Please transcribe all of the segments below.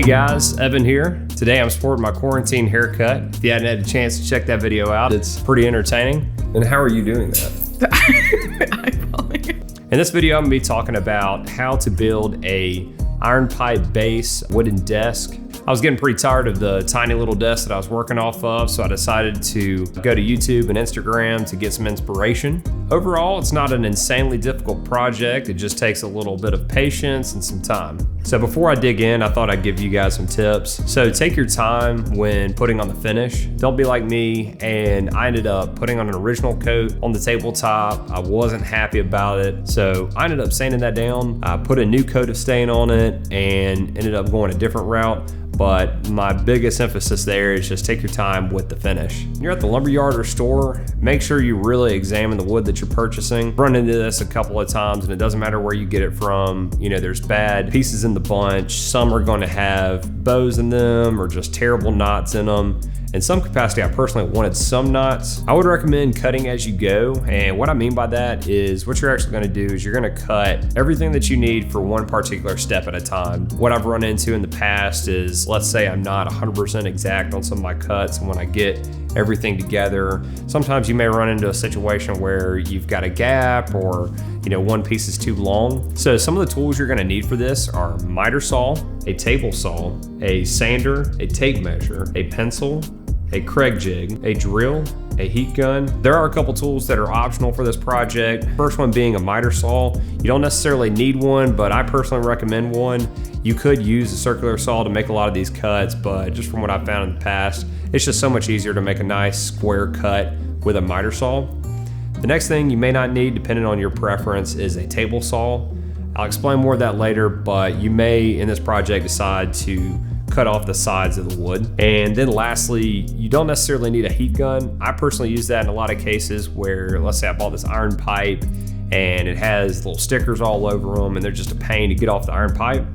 Hey guys, Evan here. Today I'm sporting my quarantine haircut. If you hadn't had a chance to check that video out, it's pretty entertaining. And how are you doing that? In this video, I'm gonna be talking about how to build a iron pipe base wooden desk. I was getting pretty tired of the tiny little desk that I was working off of, so I decided to go to YouTube and Instagram to get some inspiration. Overall, it's not an insanely difficult project. It just takes a little bit of patience and some time. So before I dig in, I thought I'd give you guys some tips. So take your time when putting on the finish. Don't be like me, and I ended up putting on an original coat on the tabletop. I wasn't happy about it, so I ended up sanding that down. I put a new coat of stain on it and ended up going a different route. But my biggest emphasis there is just take your time with the finish. When you're at the lumberyard or store, make sure you really examine the wood that you're purchasing. I've run into this a couple of times, and it doesn't matter where you get it from. You know, there's bad pieces in the bunch. Some are going to have bows in them or just terrible knots in them. In some capacity, I personally wanted some knots. I would recommend cutting as you go. And what I mean by that is what you're actually gonna do is you're gonna cut everything that you need for one particular step at a time. What I've run into in the past is, let's say I'm not 100% exact on some of my cuts, and when I get everything together, sometimes you may run into a situation where you've got a gap or one piece is too long. So some of the tools you're gonna need for this are a miter saw, a table saw, a sander, a tape measure, a pencil, a Craig jig, a drill, a heat gun. There are a couple tools that are optional for this project. First one being a miter saw. You don't necessarily need one, but I personally recommend one. You could use a circular saw to make a lot of these cuts, but just from what I've found in the past, it's just so much easier to make a nice square cut with a miter saw. The next thing you may not need, depending on your preference, is a table saw. I'll explain more of that later, but you may, in this project, decide to cut off the sides of the wood. And then lastly, you don't necessarily need a heat gun. I personally use that in a lot of cases where, let's say I bought this iron pipe and it has little stickers all over them and they're just a pain to get off the iron pipe.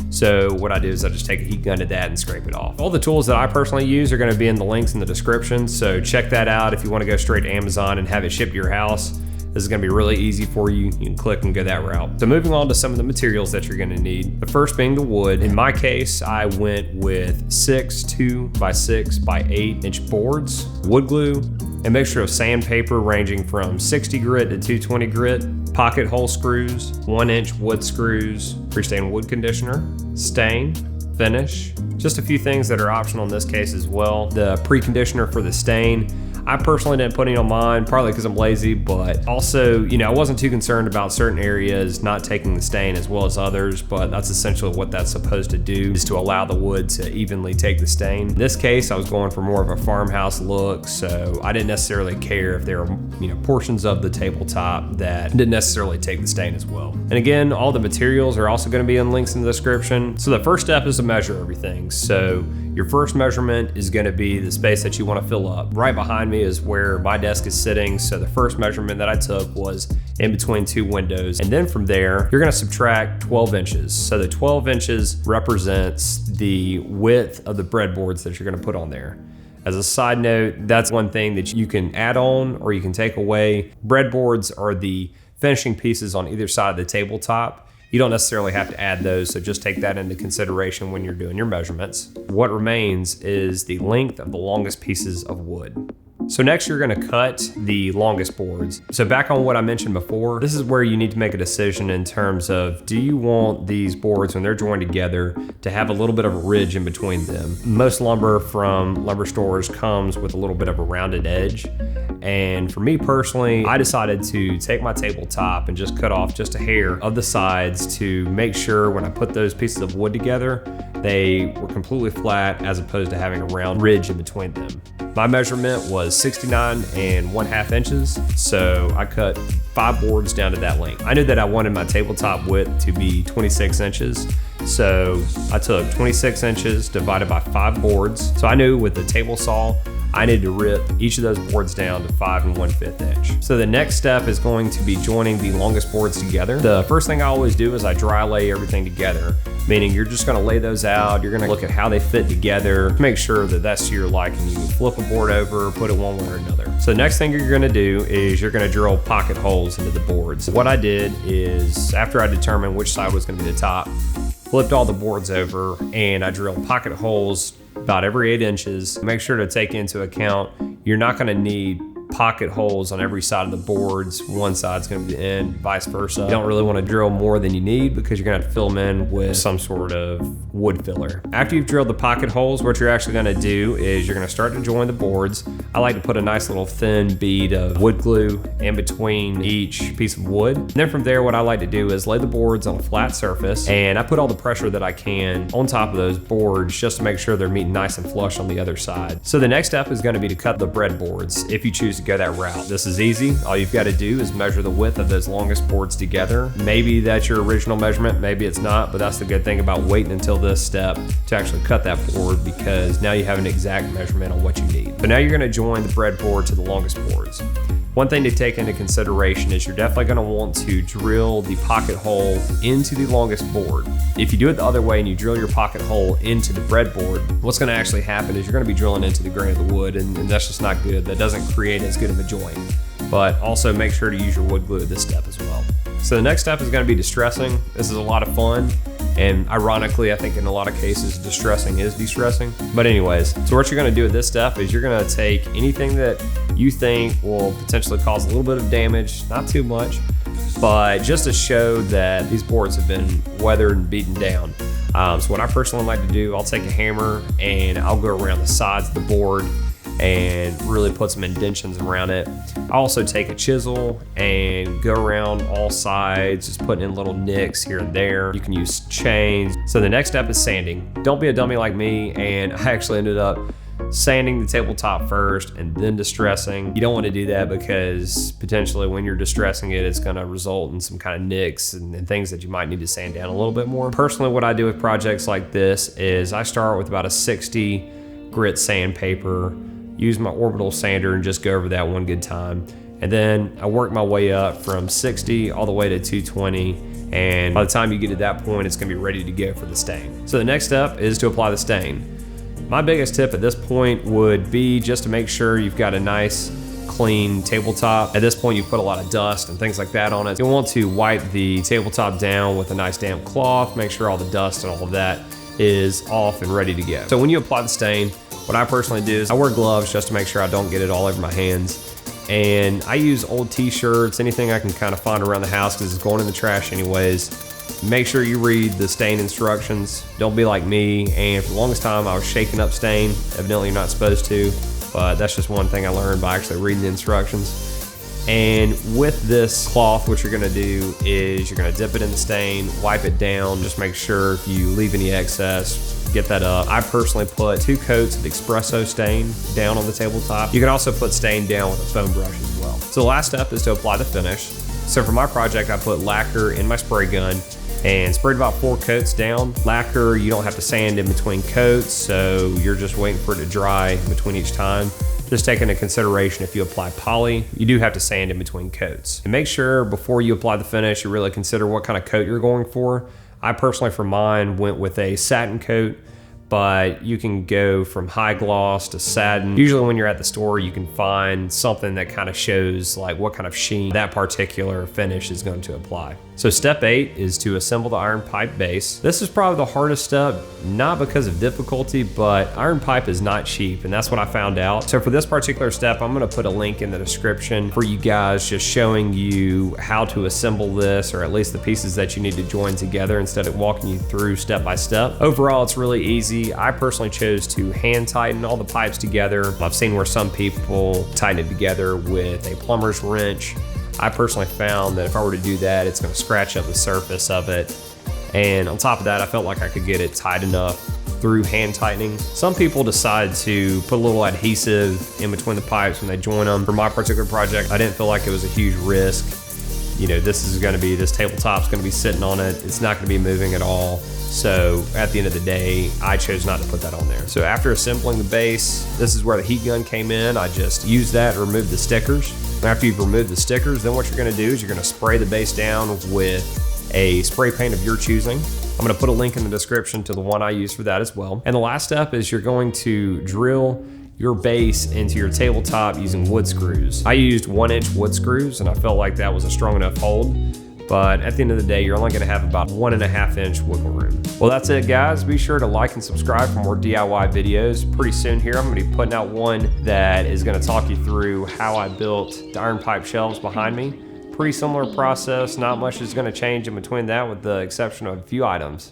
So what I do is I just take a heat gun to that and scrape it off. All the tools that I personally use are gonna be in the links in the description, so check that out if you wanna go straight to Amazon and have it shipped to your house. This is gonna be really easy for you. You can click and go that route. So moving on to some of the materials that you're gonna need. The first being the wood. In my case, I went with 6 2x6 by 8 inch boards, wood glue, a mixture of sandpaper ranging from 60 grit to 220 grit, pocket hole screws, 1 inch wood screws, pre-stained wood conditioner, stain, finish. Just a few things that are optional in this case as well. The preconditioner for the stain. I personally didn't put any on mine, partly because I'm lazy, but also, I wasn't too concerned about certain areas not taking the stain as well as others, but that's essentially what that's supposed to do, is to allow the wood to evenly take the stain. In this case, I was going for more of a farmhouse look, so I didn't necessarily care if there were, portions of the tabletop that didn't necessarily take the stain as well. And again, all the materials are also gonna be in links in the description. So the first step is to measure everything. So your first measurement is gonna be the space that you wanna fill up. Right behind me is where my desk is sitting. So the first measurement that I took was in between two windows. And then from there, you're gonna subtract 12 inches. So the 12 inches represents the width of the breadboards that you're gonna put on there. As a side note, that's one thing that you can add on or you can take away. Breadboards are the finishing pieces on either side of the tabletop. You don't necessarily have to add those, so just take that into consideration when you're doing your measurements. What remains is the length of the longest pieces of wood. So next you're gonna cut the longest boards. So back on what I mentioned before, this is where you need to make a decision in terms of, do you want these boards when they're joined together to have a little bit of a ridge in between them? Most lumber from lumber stores comes with a little bit of a rounded edge. And for me personally, I decided to take my tabletop and just cut off just a hair of the sides to make sure when I put those pieces of wood together, they were completely flat as opposed to having a round ridge in between them. My measurement was 69 1/2 inches, so I cut 5 boards down to that length. I knew that I wanted my tabletop width to be 26 inches, so I took 26 inches divided by 5 boards. So I knew with the table saw, I needed to rip each of those boards down to 5 1/5 inch. So the next step is going to be joining the longest boards together. The first thing I always do is I dry lay everything together, meaning you're just gonna lay those out, you're gonna look at how they fit together, make sure that that's to your liking. You can flip a board over, put it one way or another. So the next thing you're gonna do is you're gonna drill pocket holes into the boards. What I did is, after I determined which side was gonna be the top, flipped all the boards over, and I drilled pocket holes about every 8 inches. Make sure to take into account you're not going to need pocket holes on every side of the boards. One side's going to be the end, vice versa. You don't really want to drill more than you need because you're going to have to fill them in with some sort of wood filler. After you've drilled the pocket holes, what you're actually going to do is you're going to start to join the boards. I like to put a nice little thin bead of wood glue in between each piece of wood. And then from there, what I like to do is lay the boards on a flat surface, and I put all the pressure that I can on top of those boards just to make sure they're meeting nice and flush on the other side. So the next step is going to be to cut the breadboards if you choose to go that route. This is easy. All you've got to do is measure the width of those longest boards together. Maybe that's your original measurement, maybe it's not, but that's the good thing about waiting until this step to actually cut that board, because now you have an exact measurement on what you need. But now you're going to join the breadboard to the longest boards. One thing to take into consideration is you're definitely going to want to drill the pocket hole into the longest board. If you do it the other way and you drill your pocket hole into the breadboard, what's going to actually happen is you're going to be drilling into the grain of the wood, and that's just not good. That doesn't create as good of a joint. But also make sure to use your wood glue at this step as well. So the next step is going to be distressing. This is a lot of fun. And ironically, I think in a lot of cases, distressing is de-stressing. But anyways, so what you're gonna do at this step is you're gonna take anything that you think will potentially cause a little bit of damage, not too much, but just to show that these boards have been weathered and beaten down. So what I personally like to do, I'll take a hammer and I'll go around the sides of the board and really put some indentions around it. I also take a chisel and go around all sides, just putting in little nicks here and there. You can use chains. So the next step is sanding. Don't be a dummy like me, and I actually ended up sanding the tabletop first and then distressing. You don't want to do that because potentially when you're distressing it, it's going to result in some kind of nicks and things that you might need to sand down a little bit more. Personally, what I do with projects like this is I start with about a 60 grit sandpaper, use my orbital sander and just go over that one good time. And then I work my way up from 60 all the way to 220. And by the time you get to that point, it's gonna be ready to go for the stain. So the next step is to apply the stain. My biggest tip at this point would be just to make sure you've got a nice clean tabletop. At this point, you put a lot of dust and things like that on it. You'll want to wipe the tabletop down with a nice damp cloth, make sure all the dust and all of that is off and ready to go. So when you apply the stain, what I personally do is I wear gloves just to make sure I don't get it all over my hands. And I use old t-shirts, anything I can kind of find around the house because it's going in the trash anyways. Make sure you read the stain instructions. Don't be like me. And for the longest time, I was shaking up stain. Evidently, you're not supposed to, but that's just one thing I learned by actually reading the instructions. And with this cloth, what you're gonna do is you're gonna dip it in the stain, wipe it down, just make sure if you leave any excess, get that up. I personally put 2 coats of espresso stain down on the tabletop. You can also put stain down with a foam brush as well. So the last step is to apply the finish. So for my project, I put lacquer in my spray gun and sprayed about 4 coats down. Lacquer, you don't have to sand in between coats, so you're just waiting for it to dry between each time. Just take into consideration if you apply poly, you do have to sand in between coats. And make sure before you apply the finish, you really consider what kind of coat you're going for. I personally, for mine, went with a satin coat, but you can go from high gloss to satin. Usually when you're at the store, you can find something that kind of shows like what kind of sheen that particular finish is going to apply. So step 8 is to assemble the iron pipe base. This is probably the hardest step, not because of difficulty, but iron pipe is not cheap, and that's what I found out. So for this particular step, I'm gonna put a link in the description for you guys, just showing you how to assemble this, or at least the pieces that you need to join together instead of walking you through step by step. Overall, it's really easy. I personally chose to hand tighten all the pipes together. I've seen where some people tighten it together with a plumber's wrench. I personally found that if I were to do that, it's gonna scratch up the surface of it. And on top of that, I felt like I could get it tight enough through hand tightening. Some people decide to put a little adhesive in between the pipes when they join them. For my particular project, I didn't feel like it was a huge risk. You know, this tabletop's gonna be sitting on it. It's not gonna be moving at all. So at the end of the day, I chose not to put that on there. So after assembling the base, this is where the heat gun came in. I just used that to remove the stickers. After you've removed the stickers, then what you're gonna do is you're gonna spray the base down with a spray paint of your choosing. I'm gonna put a link in the description to the one I use for that as well. And the last step is you're going to drill your base into your tabletop using wood screws. I used 1-inch wood screws and I felt like that was a strong enough hold. but at the end of the day, you're only gonna have about 1.5 inch wiggle room. Well, that's it guys. Be sure to like and subscribe for more DIY videos. Pretty soon here, I'm gonna be putting out one that is gonna talk you through how I built the iron pipe shelves behind me. Pretty similar process, not much is gonna change in between that with the exception of a few items.